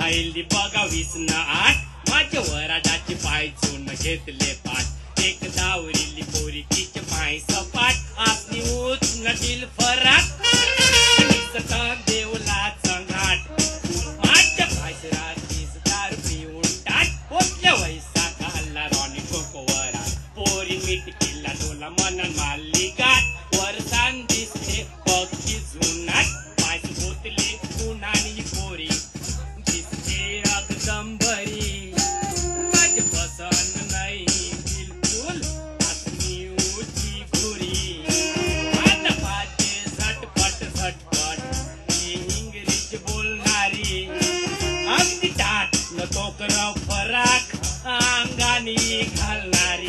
राहिली बघा 20 न 8 माझ्या वराडाचे पाय चून घेतले पाठ एक दावरीली पोरी तिचे पाय सपाट आपली उच नटील फराक देवला चंगाट माझ्या पायसरा तीस दारू पिऊन टाट पोचल्या वैसा घालला रॉनी कोकोवरा पोरी मीठ किल्ला डोला मनन मारली गाठ वरसान दिसते बघती जुनाट पायस बोतली उन्हानी पोरी दिसते अगदम बरी माझे पसंत नाही बिलकुल आत्मी उची घुरी आता पाचे झटपट झटपट इंग्रजी बोलणारी अगदी टाट न तोकराव फराक अंगानी घालणारी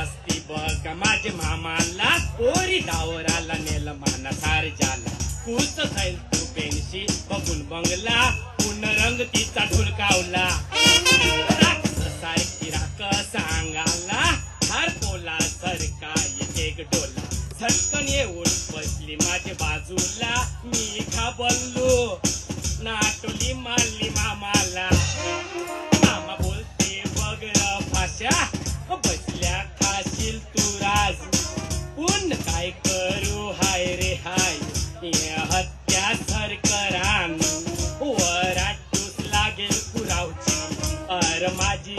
माझे मामाला पोरी डावराला नेलं माना सार जाला कुस जाईल तू पेनशी बघून बंगला पुन्हा रंग तिचा ढुलकावला सारखी राख सांगाला हार पोला सरका एक डोला झटकन येऊन बसली माझ्या बाजूला मी घाबरलो नाटोली मारली मामाला मामा बोलते बगळ भाषा बसल्या खाशील तू राज पुन काय करू हाय रे हाय हत्या सरकरान वराटूस लागेल पुरावची अर माझी